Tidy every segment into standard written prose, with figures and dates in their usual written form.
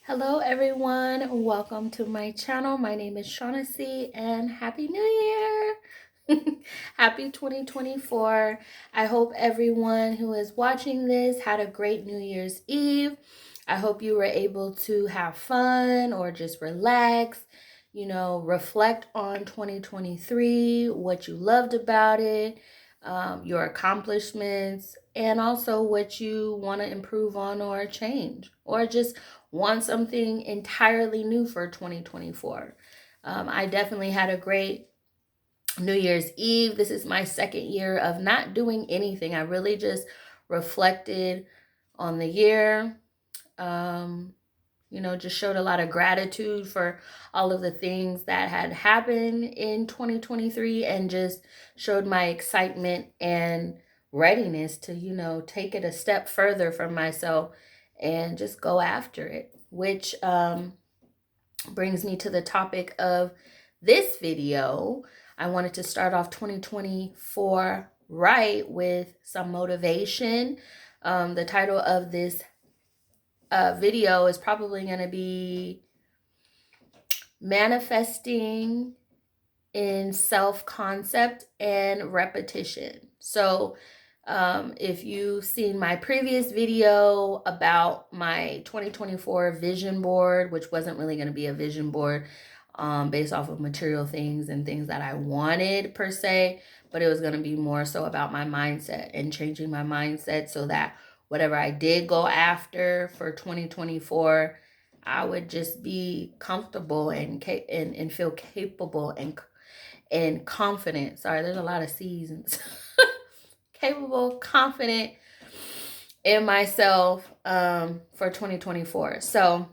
Hello everyone, welcome to my channel. My name is Shaughnessy and Happy New Year! Happy 2024. I hope everyone who is watching this had a great New Year's Eve. I hope you were able to have fun or just relax, reflect on 2023, what you loved about it, your accomplishments, and also what you want to improve on or change, or just want something entirely new for 2024. I definitely had a great New Year's Eve. This is my second year of not doing anything. I really just reflected on the year. Just showed a lot of gratitude for all of the things that had happened in 2023 and just showed my excitement and readiness to, take it a step further for myself and just go after it, which brings me to the topic of this video. I wanted to start off 2024 right with some motivation. The title of this video is probably going to be Manifesting in Self-Concept and Repetition. So if you've seen my previous video about my 2024 vision board, which wasn't really going to be a vision board based off of material things and things that I wanted per se, but it was going to be more so about my mindset and changing my mindset so that whatever I did go after for 2024, I would just be comfortable and feel capable and confident. Sorry, there's a lot of seasons. Capable, confident in myself for 2024. So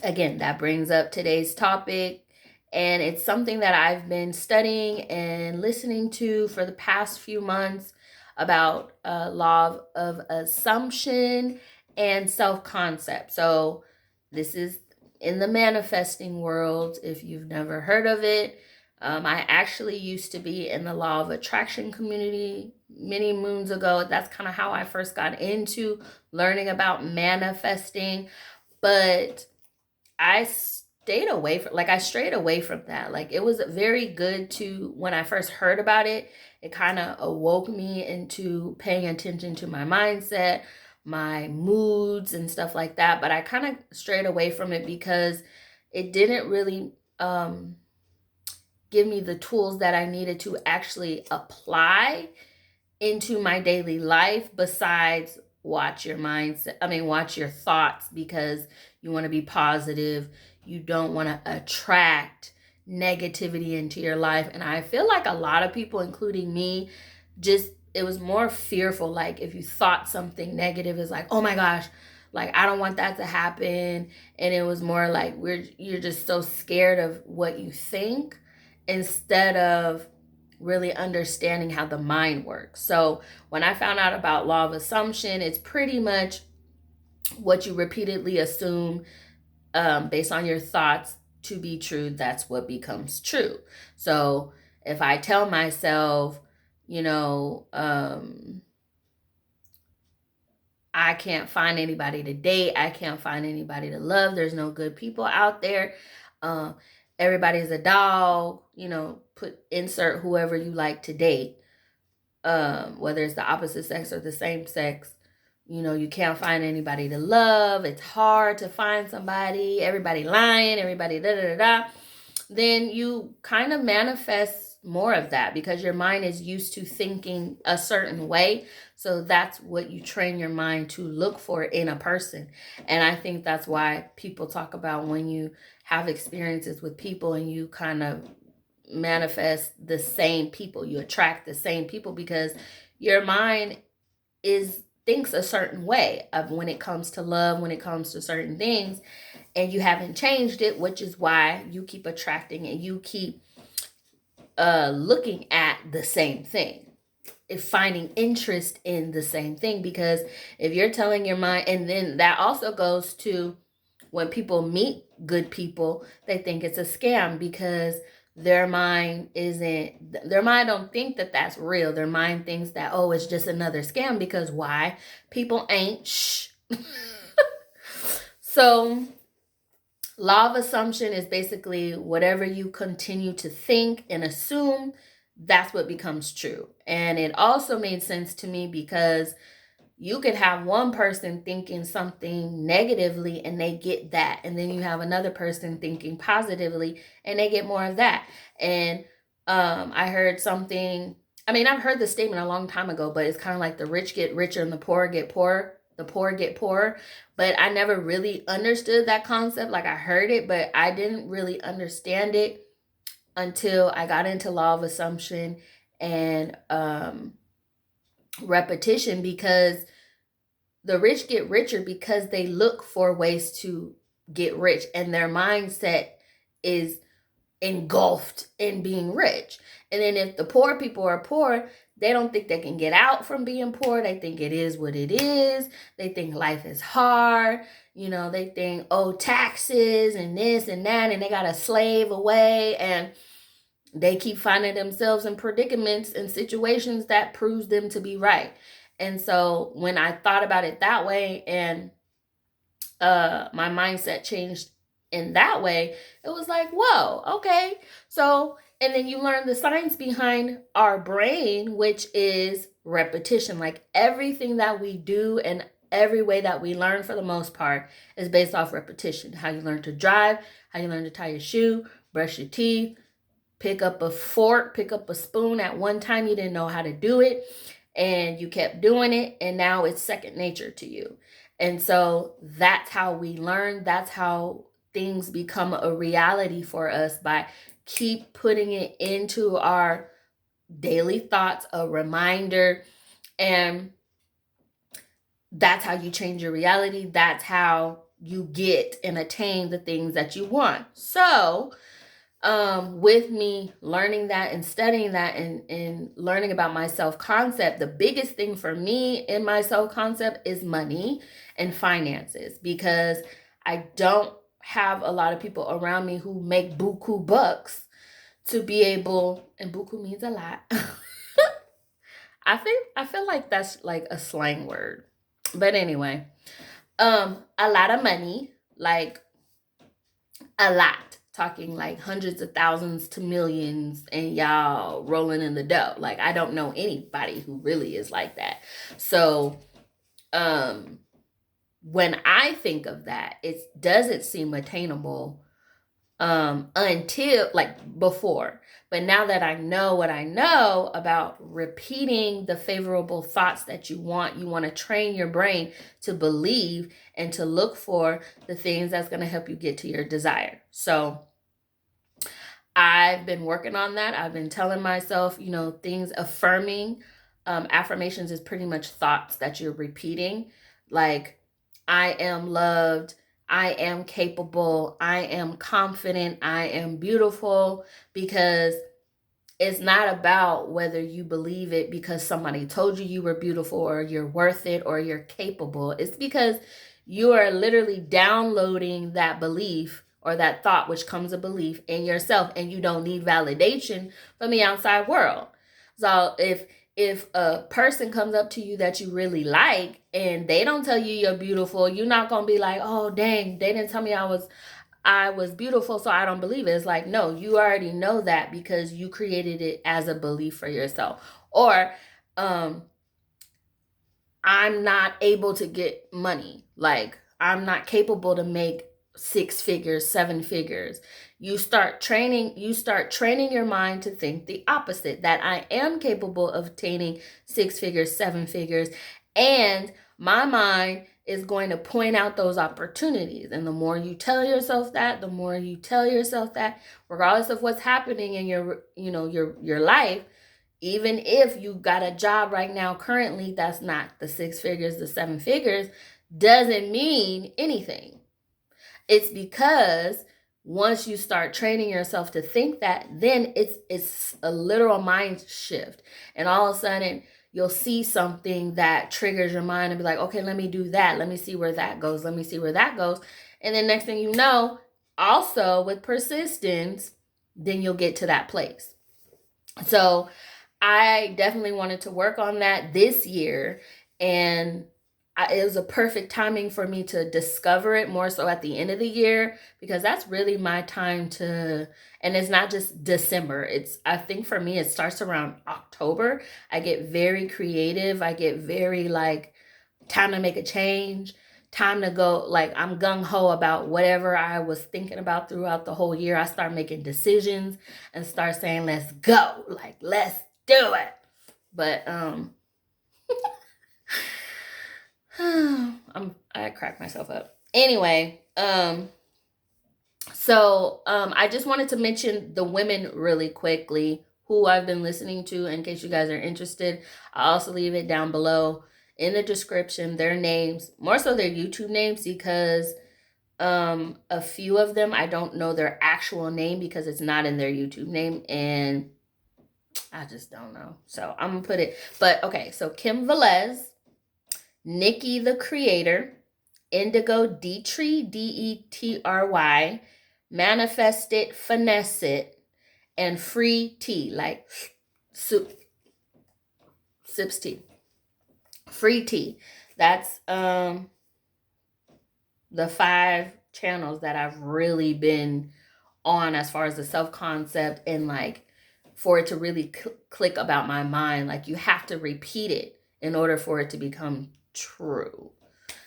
again, that brings up today's topic. And it's something that I've been studying and listening to for the past few months about law of assumption and self-concept. So this is in the manifesting world, if you've never heard of it. I actually used to be in the law of attraction community many moons ago. That's kind of how I first got into learning about manifesting. But I strayed away from that. Like, it was very good to, when I first heard about it, it kind of awoke me into paying attention to my mindset, my moods and stuff like that. But I kind of strayed away from it because it didn't really give me the tools that I needed to actually apply into my daily life, besides watch your thoughts, because you want to be positive. You don't want to attract negativity into your life. And I feel like a lot of people, including me, it was more fearful. Like, if you thought something negative, is like, oh my gosh, like, I don't want that to happen. And it was more like you're just so scared of what you think, instead of really understanding how the mind works. So when I found out about law of assumption, it's pretty much what you repeatedly assume based on your thoughts to be true, that's what becomes true. So if I tell myself, I can't find anybody to date, I can't find anybody to love, there's no good people out there, everybody's a dog, insert whoever you like to date, whether it's the opposite sex or the same sex. You can't find anybody to love, it's hard to find somebody, everybody lying, everybody da-da-da-da. Then you kind of manifest more of that because your mind is used to thinking a certain way. So that's what you train your mind to look for in a person. And I think that's why people talk about when you have experiences with people and you kind of manifest the same people, you attract the same people, because your mind thinks a certain way of when it comes to love, when it comes to certain things, and you haven't changed it, which is why you keep attracting and you keep looking at the same thing, finding interest in the same thing. Because if you're telling your mind, and then that also goes to when people meet good people, they think it's a scam because their mind don't think that that's real. Their mind thinks that, oh, it's just another scam, because why? People ain't So Law of assumption is basically whatever you continue to think and assume, that's what becomes true. And it also made sense to me because you could have one person thinking something negatively and they get that. And then you have another person thinking positively and they get more of that. And I heard something, I mean, I've heard the statement a long time ago, but it's kind of like the rich get richer and the poor get poorer. The poor get poorer. But I never really understood that concept. Like, I heard it, but I didn't really understand it until I got into law of assumption and repetition, because the rich get richer because they look for ways to get rich, and their mindset is engulfed in being rich. And then if the poor people are poor, they don't think they can get out from being poor. They think it is what it is. They think life is hard. You know, they think, oh, taxes and this and that, and they got to slave away. And they keep finding themselves in predicaments and situations that proves them to be right. And so when I thought about it that way, and my mindset changed in that way, it was like, whoa, okay. So, and then you learn the science behind our brain, which is repetition. Like, everything that we do and every way that we learn, for the most part, is based off repetition. How you learn to drive, how you learn to tie your shoe, brush your teeth, pick up a fork, pick up a spoon. At one time, you didn't know how to do it, and you kept doing it, and now it's second nature to you. And so that's how we learn. That's how things become a reality for us, by keep putting it into our daily thoughts, a reminder. And that's how you change your reality. That's how you get and attain the things that you want. So with me learning that and studying that, and learning about my self-concept, the biggest thing for me in my self-concept is money and finances, because I don't have a lot of people around me who make buku bucks to be able, and buku means a lot. I feel like that's like a slang word. But anyway, a lot of money, like a lot, talking like hundreds of thousands to millions, and y'all rolling in the dough. Like, I don't know anybody who really is like that. So when I think of that, does it seem attainable until, like, before. But now that I know what I know about repeating the favorable thoughts that you want to train your brain to believe and to look for the things that's going to help you get to your desire. So I've been working on that. I've been telling myself, things, affirming. Affirmations is pretty much thoughts that you're repeating. Like, I am loved, I am capable, I am confident, I am beautiful, because it's not about whether you believe it because somebody told you were beautiful, or you're worth it, or you're capable. It's because you are literally downloading that belief, or that thought, which comes a belief, in yourself, and you don't need validation from the outside world. So if a person comes up to you that you really like and they don't tell you you're beautiful, you're not going to be like, oh, dang, they didn't tell me I was beautiful, so I don't believe it. It's like, no, you already know that because you created it as a belief for yourself. Or I'm not able to get money. Like, I'm not capable to make 6 figures, 7 figures. You start training your mind to think the opposite, that I am capable of attaining 6 figures, 7 figures, and my mind is going to point out those opportunities. And the more you tell yourself that, regardless of what's happening in your life, even if you got a job right now currently that's not the 6 figures, the 7 figures, doesn't mean anything. It's because once you start training yourself to think that, then it's a literal mind shift. And all of a sudden, you'll see something that triggers your mind and be like, okay, let me do that. Let me see where that goes. And then next thing you know, also with persistence, then you'll get to that place. So I definitely wanted to work on that this year. And it was a perfect timing for me to discover it more so at the end of the year, because that's really my time to, and it's not just December. I think for me, it starts around October. I get very creative. I get very like, time to make a change, time to go, like I'm gung-ho about whatever I was thinking about throughout the whole year. I start making decisions and start saying, let's go, like, let's do it. But I cracked myself up. Anyway, so I just wanted to mention the women really quickly who I've been listening to in case you guys are interested. I'll also leave it down below in the description, their names, more so their YouTube names, because a few of them I don't know their actual name because it's not in their YouTube name, and I just don't know. So I'm gonna put it, but okay, so Kim Velez, Nickii the Creator, Indigo Detry, Detry, Manifest It, Finesse It, and Free Tea, like sips tea. Free Tea. That's the 5 channels that I've really been on as far as the self-concept, and like for it to really click about my mind. Like you have to repeat it in order for it to become true,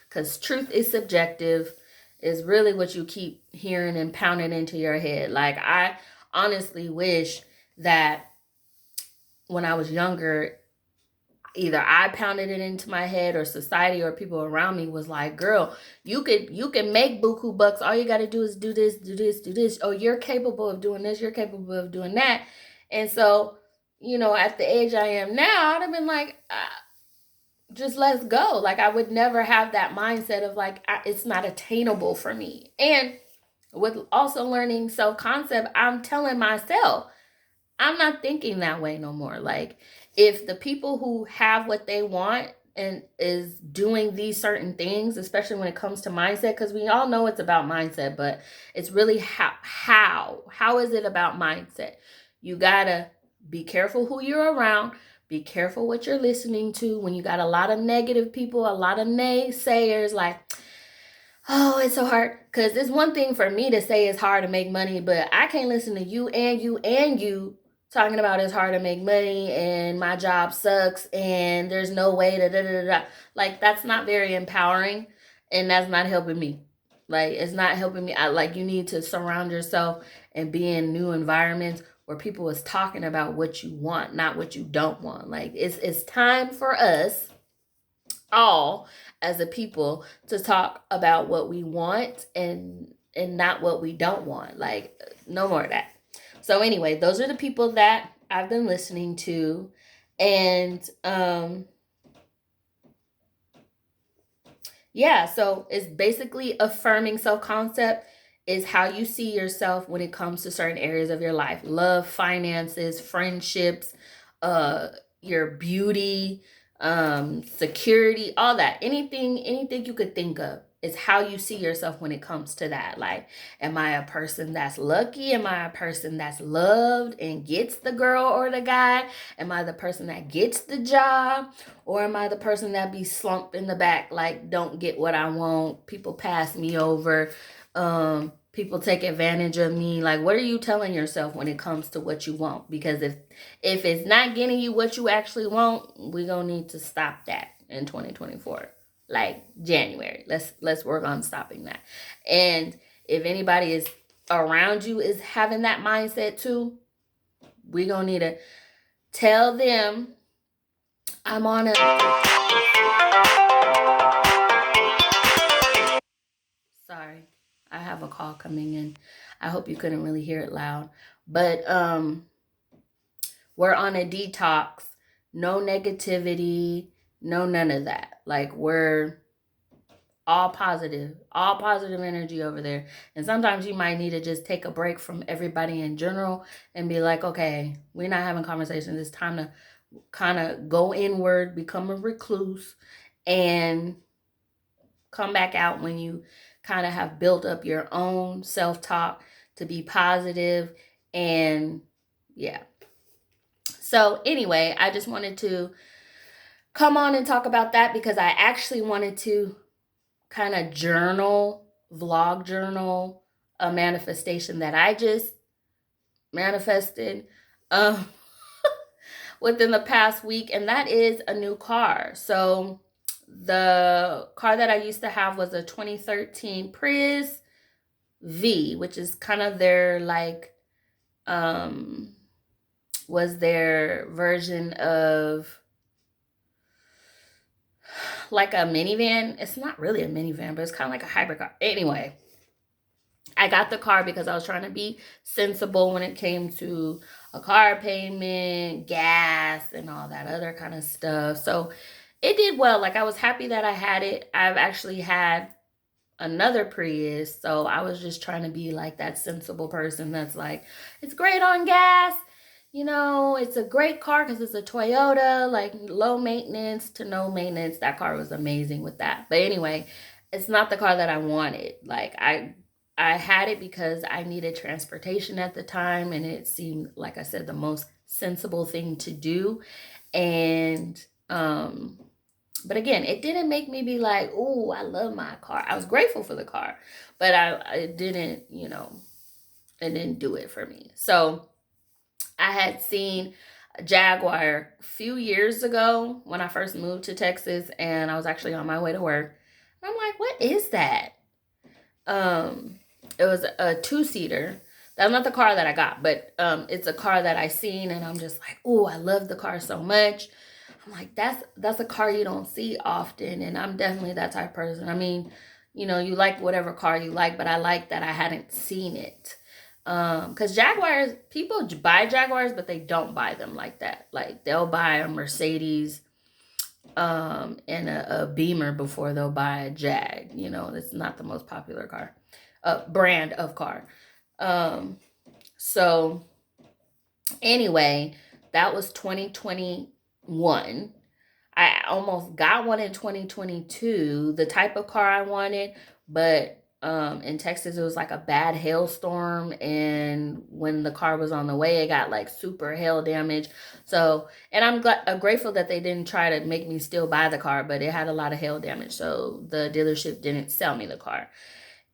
because truth is subjective, is really what you keep hearing and pounding into your head. Like I honestly wish that when I was younger, either I pounded it into my head or society or people around me was like, girl, you can make buku bucks. All you got to do is do this, do this, do this. Oh, you're capable of doing this. You're capable of doing that. And so, at the age I am now, I'd have been like, just let's go. Like I would never have that mindset of like, it's not attainable for me. And with also learning self-concept, I'm telling myself, I'm not thinking that way no more. Like if the people who have what they want and is doing these certain things, especially when it comes to mindset, because we all know it's about mindset, but it's really how is it about mindset? You gotta be careful who you're around. Be careful what you're listening to. When you got a lot of negative people, a lot of naysayers, like, oh, it's so hard. Because it's one thing for me to say it's hard to make money, but I can't listen to you and you and you talking about it's hard to make money and my job sucks and there's no way to da da da. Like that's not very empowering, and that's not helping me. Like it's not helping me. You need to surround yourself and be in new environments where people is talking about what you want, not what you don't want. Like it's time for us all as a people to talk about what we want and not what we don't want. Like no more of that. So anyway, those are the people that I've been listening to. And yeah, so it's basically affirming self-concept is how you see yourself when it comes to certain areas of your life. Love, finances, friendships, your beauty, security, all that. Anything you could think of is how you see yourself when it comes to that. Like, am I a person that's lucky? Am I a person that's loved and gets the girl or the guy? Am I the person that gets the job? Or am I the person that be slumped in the back, like don't get what I want? People pass me over. People take advantage of me. Like, what are you telling yourself when it comes to what you want? Because if it's not getting you what you actually want, we're gonna need to stop that in 2024. Like January. Let's work on stopping that. And if anybody is around you is having that mindset too, we're gonna need to tell them I'm on a sorry. I have a call coming in. I hope you couldn't really hear it loud. But we're on a detox. No negativity, no none of that. Like we're all positive energy over there. And sometimes you might need to just take a break from everybody in general and be like, okay, we're not having conversations. It's time to kind of go inward, become a recluse, and come back out when you kind of have built up your own self-talk to be positive. And yeah. So anyway, I just wanted to come on and talk about that because I actually wanted to kind of vlog journal a manifestation that I just manifested um, within the past week, and that is a new car. So the car that I used to have was a 2013 Prius V, which is kind of their like was their version of like a minivan. It's not really a minivan, but it's kind of like a hybrid car. Anyway, I got the car because I was trying to be sensible when it came to a car payment, gas, and all that other kind of stuff. So it did well. Like I was happy that I had it. I've actually had another Prius, so I was just trying to be like that sensible person that's like, it's great on gas. You know, it's a great car because it's a Toyota, like low maintenance to no maintenance. That car was amazing with that. But anyway, it's not the car that I wanted. Like I had it because I needed transportation at the time, and it seemed, like I said, the most sensible thing to do. And but again, it didn't make me be like, oh, I love my car. I was grateful for the car, but it didn't, it didn't do it for me. So I had seen a Jaguar a few years ago when I first moved to Texas, and I was actually on my way to work. And I'm like, what is that? It was a two-seater. That's not the car that I got, but it's a car that I seen, and I'm just like, oh, I love the car so much. I'm like, that's a car you don't see often, and I'm definitely that type of person. I mean, you like whatever car you like, but I like that I hadn't seen it. Because Jaguars, people buy Jaguars, but they don't buy them like that. Like they'll buy a Mercedes and a Beamer before they'll buy a Jag. It's not the most popular car, brand of car. So anyway, that was 2021. I almost got one in 2022, the type of car I wanted, but in Texas it was like a bad hailstorm, and when the car was on the way, it got like super hail damage. So, and I'm grateful that they didn't try to make me still buy the car, but it had a lot of hail damage, so the dealership didn't sell me the car.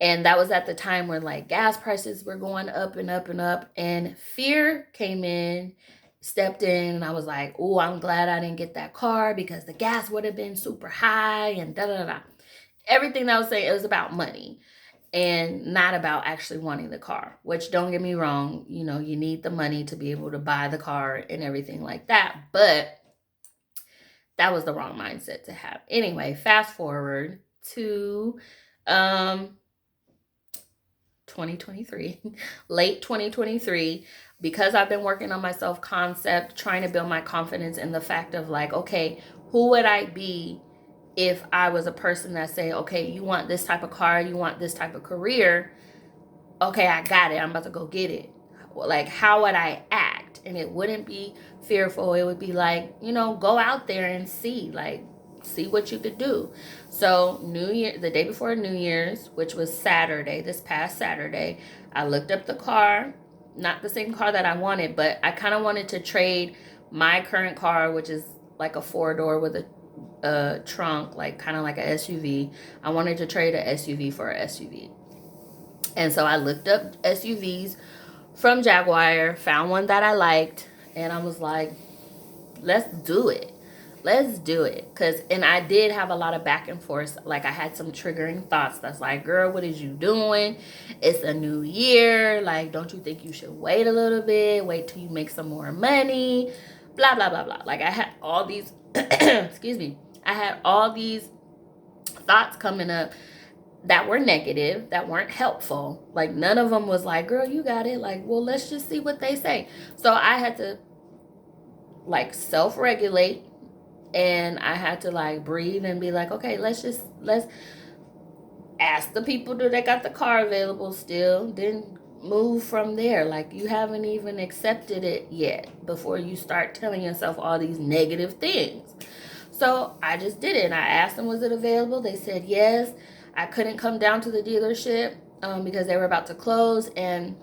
And that was at the time when like gas prices were going up and up and up, and fear came in, stepped in, and I was like, oh, I'm glad I didn't get that car because the gas would have been super high and da da da. Everything that I was saying, it was about money and not about actually wanting the car, which, don't get me wrong, you need the money to be able to buy the car and everything like that. But that was the wrong mindset to have. Anyway, fast forward to 2023, late 2023, because I've been working on my self-concept, trying to build my confidence in the fact of like, okay, who would I be if I was a person that say, okay, you want this type of car, you want this type of career, okay, I got it, I'm about to go get it. Like, how would I act? And it wouldn't be fearful. It would be like, go out there and see what you could do. So New Year, the day before New Year's, which was Saturday, this past Saturday, I looked up the car, not the same car that I wanted, but I kind of wanted to trade my current car, which is like a 4-door with a trunk, like kind of like a SUV. I wanted to trade an SUV for an SUV. And so I looked up SUVs from Jaguar, found one that I liked, and I was like, let's do it. Let's do it. And I did have a lot of back and forth. Like I had some triggering thoughts that's like, girl, what is you doing? It's a new year. Like, don't you think you should wait a little bit? Wait till you make some more money. Blah, blah, blah, blah. Like I had all these, excuse me. I had all these thoughts coming up that were negative, that weren't helpful. Like none of them was like, girl, you got it. Like, well, let's just see what they say. So I had to like self-regulate, and I had to like breathe and be like, okay, let's ask the people, do they got the car available still? Then move from there. Like you haven't even accepted it yet before you start telling yourself all these negative things. So I just did it. And I asked them, was it available? They said yes. I couldn't come down to the dealership because they were about to close, and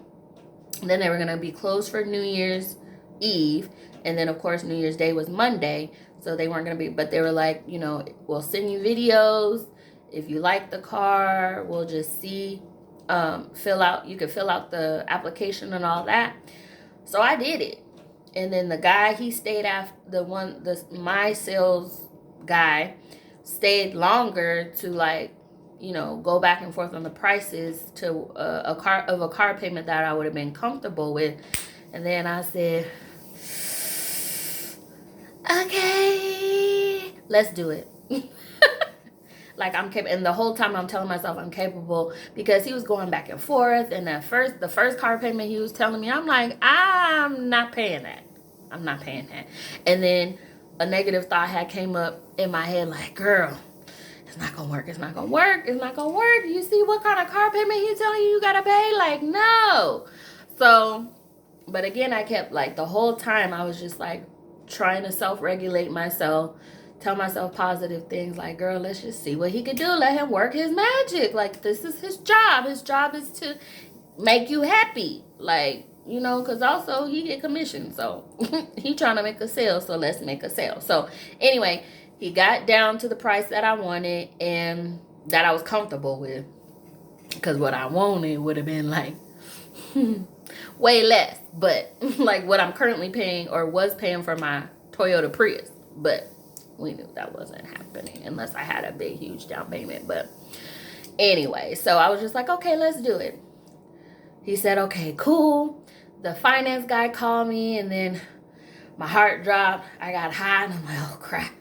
then they were going to be closed for New Year's Eve. And then, of course, New Year's Day was Monday. So they weren't going to be, but they were like, we'll send you videos. If you like the car, we'll just see, you could fill out the application and all that. So I did it. And then the guy, he stayed after my sales guy stayed longer to go back and forth on the prices to a car payment that I would have been comfortable with. And then I said, okay, let's do it. Like I'm capable, and the whole time I'm telling myself I'm capable, because he was going back and forth. And the first car payment he was telling me, I'm like, I'm not paying that. I'm not paying that. And then a negative thought had came up in my head, like, girl, it's not gonna work. It's not gonna work. It's not gonna work. You see what kind of car payment he telling you gotta pay? Like, no. So, but again, I kept the whole time I was just trying to self-regulate myself, tell myself positive things like, girl, let's just see what he could do. Let him work his magic. This is his job. His job is to make you happy. Because also he get commission. So he trying to make a sale. So let's make a sale. So anyway, he got down to the price that I wanted and that I was comfortable with. Because what I wanted would have been way less. But what I'm currently paying or was paying for my Toyota Prius. But we knew that wasn't happening unless I had a big, huge down payment. But anyway, so I was just like, okay, let's do it. He said, okay, cool. The finance guy called me, and then my heart dropped. I got hot, and I'm like, oh, crap.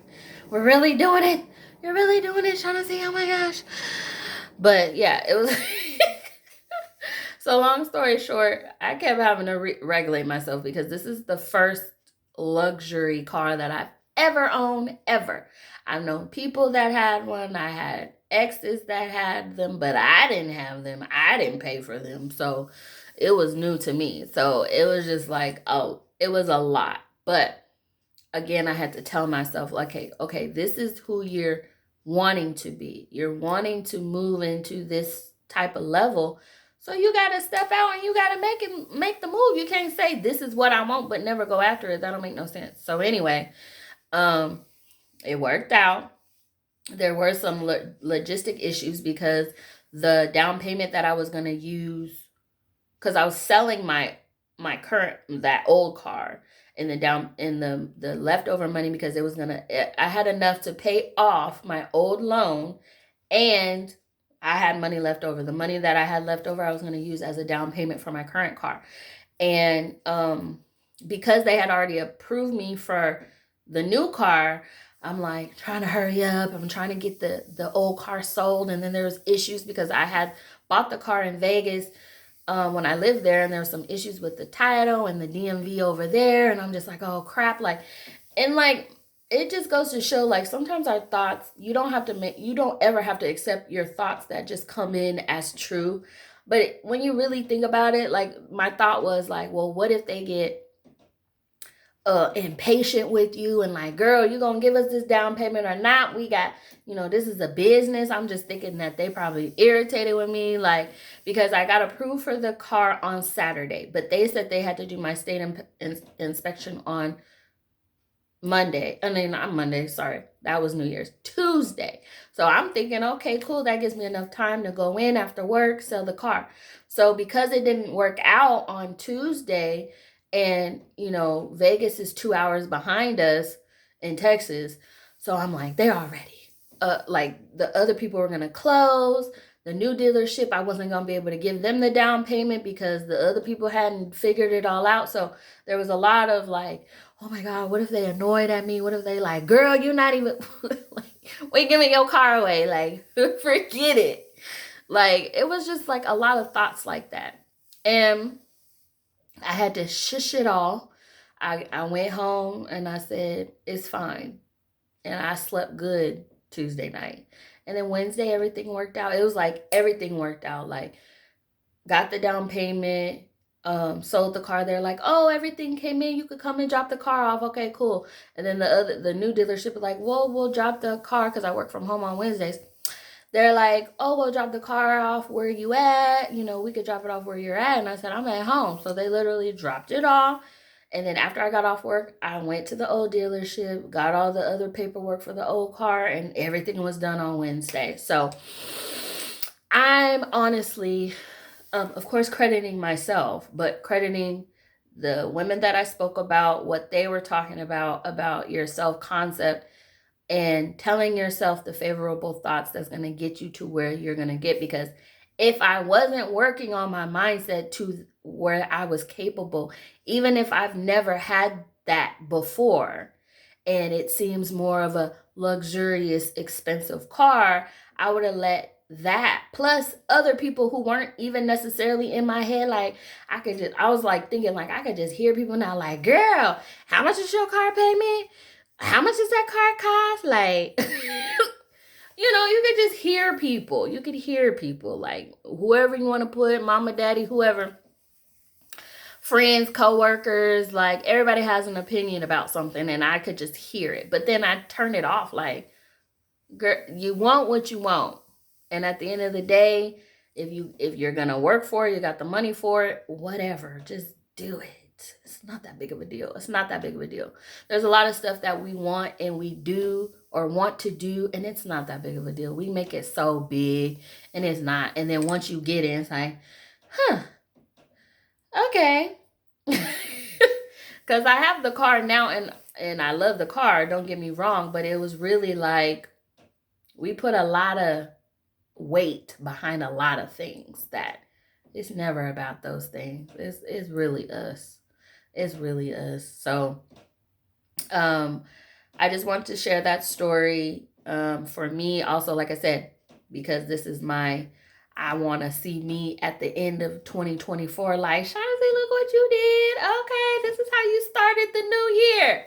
We're really doing it. You're really doing it, Shaughnessy. Oh, my gosh. But, yeah, it was... So, long story short, I kept having to regulate myself because this is the first luxury car that I've ever owned, ever. I've known people that had one. I had exes that had them, but I didn't have them. I didn't pay for them. So it was new to me. So it was just it was a lot. But again, I had to tell myself, okay, this is who you're wanting to be. You're wanting to move into this type of level. So you got to step out and you got to make the move. You can't say this is what I want, but never go after it. That don't make no sense. So anyway, it worked out. There were some logistic issues because the down payment that I was going to use, because I was selling my that old car, in the leftover money, because I had enough to pay off my old loan, and I had money left over. The money that I had left over, I was going to use as a down payment for my current car. And because they had already approved me for the new car, I'm trying to hurry up. I'm trying to get the old car sold. And then there was issues because I had bought the car in Vegas when I lived there, and there were some issues with the title and the DMV over there. And I'm just like, oh crap. It just goes to show, sometimes our thoughts, you don't ever have to accept your thoughts that just come in as true. But when you really think about it, my thought was well, what if they get impatient with you and girl, you gonna give us this down payment or not? We got, this is a business. I'm just thinking that they probably irritated with me, because I got approved for the car on Saturday, but they said they had to do my state inspection on Monday. I mean, not Monday, sorry. That was New Year's. Tuesday. So I'm thinking, okay, cool. That gives me enough time to go in after work, sell the car. So because it didn't work out on Tuesday, and, Vegas is 2 hours behind us in Texas. So I'm they're already, the other people were going to close. The new dealership, I wasn't going to be able to give them the down payment because the other people hadn't figured it all out. So there was a lot of oh my God, what if they annoyed at me? What if they girl, you're not even, wait, give me your car away. Forget it. It was just a lot of thoughts like that. And I had to shush it all. I went home and I said, it's fine. And I slept good Tuesday night. And then Wednesday, everything worked out. It was everything worked out. Got the down payment, sold the car. They're oh, everything came in. You could come and drop the car off. Okay, cool. And then the new dealership was well, we'll drop the car because I work from home on Wednesdays. They're oh, we'll drop the car off where you at. We could drop it off where you're at. And I said, I'm at home. So they literally dropped it off. And then after I got off work, I went to the old dealership, got all the other paperwork for the old car, and everything was done on Wednesday. So I'm honestly, of course, crediting myself, but crediting the women that I spoke about, what they were talking about your self-concept, and telling yourself the favorable thoughts that's going to get you to where you're going to get. Because if I wasn't working on my mindset to where I was capable, even if I've never had that before, and it seems more of a luxurious, expensive car, I would have let that plus other people who weren't even necessarily in my head, like I was like thinking, like I could just hear people now like, girl, how much is your car payment? How much does that car cost? Like, you could just hear people. You could hear people, like whoever you want to put, mama, daddy, whoever, friends, coworkers, like everybody has an opinion about something, and I could just hear it. But then I turn it off, like, girl, you want what you want. And at the end of the day, if you're gonna work for it, you got the money for it, whatever, just do it. It's not that big of a deal. It's not that big of a deal. There's a lot of stuff that we want and we do or want to do, and it's not that big of a deal. We make it so big, and it's not. And then once you get in, it's like, okay. Because I have the car now, and I love the car, don't get me wrong, but it was really like we put a lot of weight behind a lot of things that it's never about those things. It's really us. It's really us. So I just want to share that story for me. Also, like I said, because this is I want to see me at the end of 2024 like, Shaughnessy, look what you did. Okay, this is how you started the new year.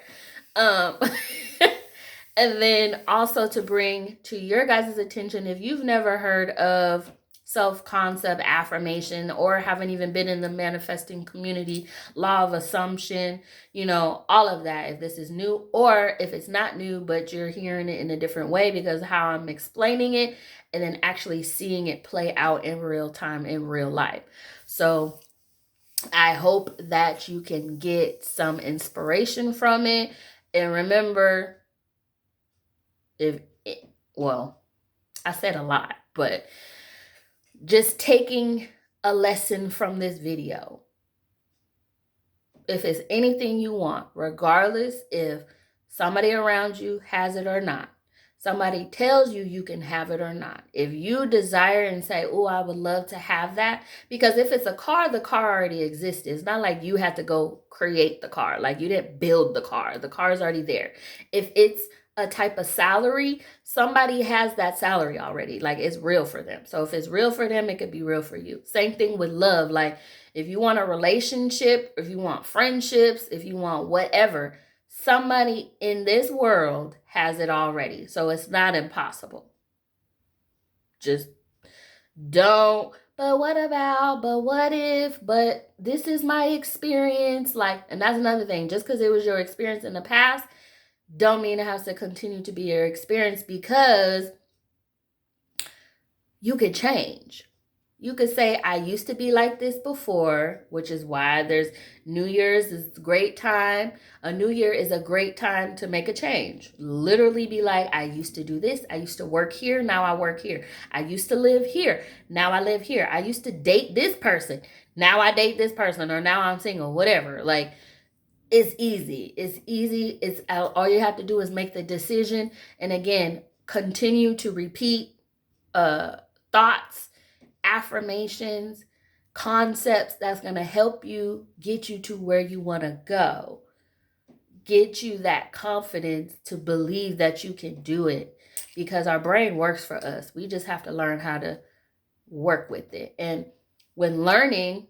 And then also to bring to your guys' attention, if you've never heard of self-concept affirmation or haven't even been in the manifesting community, law of assumption, all of that, if this is new or if it's not new, but you're hearing it in a different way because of how I'm explaining it and then actually seeing it play out in real time, in real life. So I hope that you can get some inspiration from it. And remember, I said a lot, but just taking a lesson from this video. If it's anything you want, regardless if somebody around you has it or not, somebody tells you you can have it or not. If you desire and say, oh, I would love to have that, because if it's a car, the car already existed. It's not like you had to go create the car. Like you didn't build the car. The car is already there. If it's a type of salary, somebody has that salary already. Like it's real for them. So if it's real for them, it could be real for you. Same thing with love. Like if you want a relationship, if you want friendships, if you want whatever, somebody in this world has it already. So it's not impossible. Just don't, but what about, but what if, but this is my experience. Like, and that's another thing. Just because it was your experience in the past, don't mean it has to continue to be your experience, because you could change. You could say, I used to be like this before, which is why there's New Year's is a great time. A new year is a great time to make a change. Literally be like, I used to do this. I used to work here. Now I work here. I used to live here. Now I live here. I used to date this person. Now I date this person, or now I'm single, whatever. Like, it's easy. It's easy. It's all you have to do is make the decision. And again, continue to repeat thoughts, affirmations, concepts that's going to help you get you to where you want to go. Get you that confidence to believe that you can do it, because our brain works for us. We just have to learn how to work with it. And when learning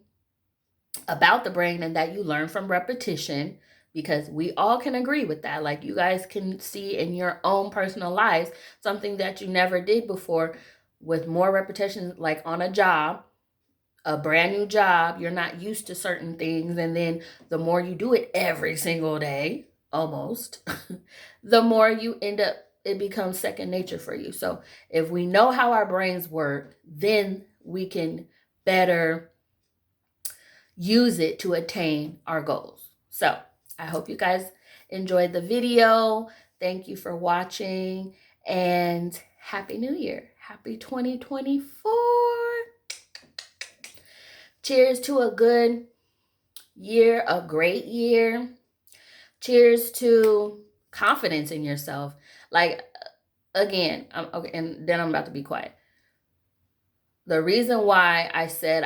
about the brain, and that you learn from repetition, because we all can agree with that. Like you guys can see in your own personal lives something that you never did before. With more repetition, like on a job, a brand new job, you're not used to certain things, and then the more you do it every single day, almost, the more you end up, it becomes second nature for you. So if we know how our brains work, then we can better use it to attain our goals. So I hope you guys enjoyed the video. Thank you for watching, and Happy New Year. Happy 2024. Cheers to a good year, a great year. Cheers to confidence in yourself. Like, again, okay, and then I'm about to be quiet. The reason why I said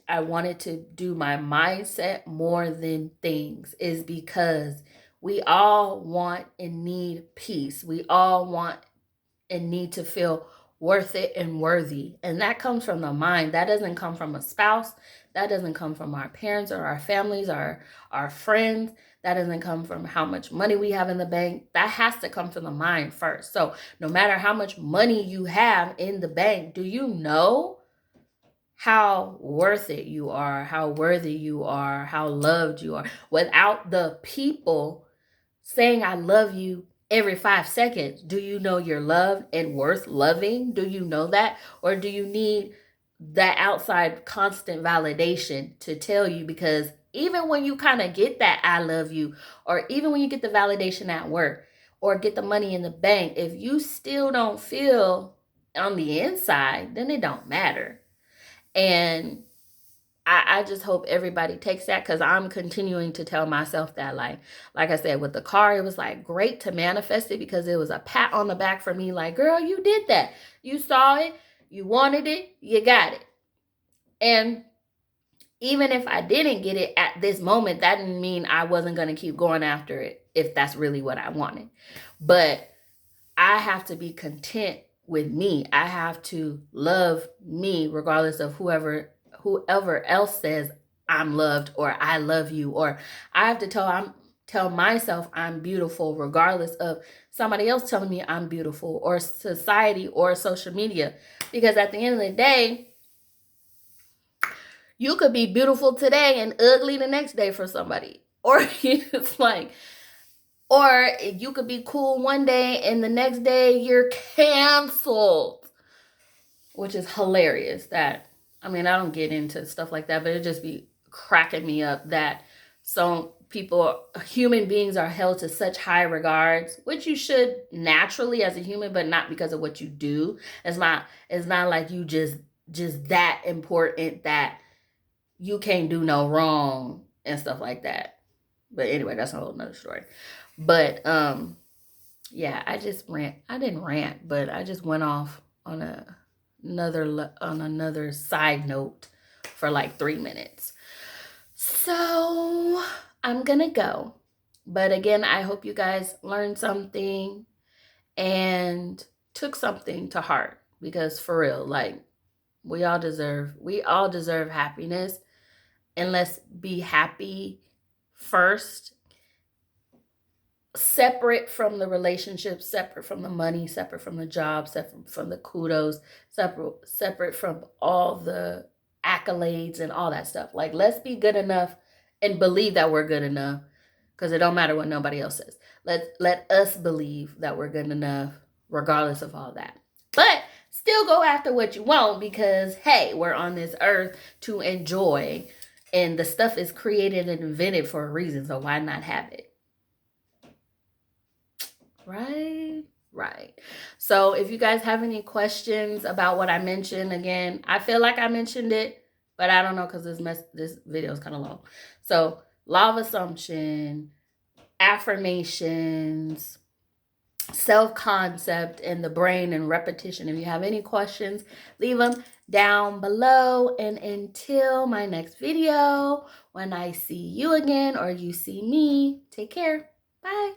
I wanted to do my mindset more than things is because we all want and need peace. We all want and need to feel worth it and worthy. And that comes from the mind. That doesn't come from a spouse. That doesn't come from our parents or our families or our friends. That doesn't come from how much money we have in the bank. That has to come from the mind first. So no matter how much money you have in the bank, do you know how worth it you are, how worthy you are, how loved you are? Without the people saying I love you every 5 seconds, do you know you're loved and worth loving? Do you know that? Or do you need that outside constant validation to tell you? Because even when you kind of get that I love you, or even when you get the validation at work or get the money in the bank, if you still don't feel on the inside, then it don't matter. And I just hope everybody takes that, because I'm continuing to tell myself that, like I said, with the car, it was like great to manifest it, because it was a pat on the back for me. Like, girl, you did that. You saw it. You wanted it. You got it. And even if I didn't get it at this moment, that didn't mean I wasn't going to keep going after it if that's really what I wanted. But I have to be content with me. I have to love me regardless of whoever else says I'm loved or I love you, or I have to tell myself I'm beautiful regardless of somebody else telling me I'm beautiful, or society or social media. Because at the end of the day, you could be beautiful today and ugly the next day for somebody. Or it's like, or you could be cool one day and the next day you're canceled, which is hilarious. That, I mean, I don't get into stuff like that, but it just be cracking me up that some people, human beings, are held to such high regards, which you should naturally as a human, but not because of what you do. It's not like you just that important that you can't do no wrong and stuff like that. But anyway, that's a whole nother story. But yeah, I didn't rant, but I just went off on another side note for like 3 minutes. So I'm gonna go. But again, I hope you guys learned something and took something to heart, because for real, like, we all deserve happiness. And let's be happy first, separate from the relationship, separate from the money, separate from the job, separate from the kudos, separate from all the accolades and all that stuff. Like, let's be good enough and believe that we're good enough, because it don't matter what nobody else says. Let us believe that we're good enough regardless of all that. But still go after what you want, because hey, we're on this earth to enjoy, and the stuff is created and invented for a reason, so why not have it? Right. So if you guys have any questions about what I mentioned, again, I feel like I mentioned it, but I don't know, because this video is kind of long. So law of assumption, affirmations, self-concept, and the brain, and repetition. If you have any questions, leave them down below. And until my next video, when I see you again or you see me, take care. Bye.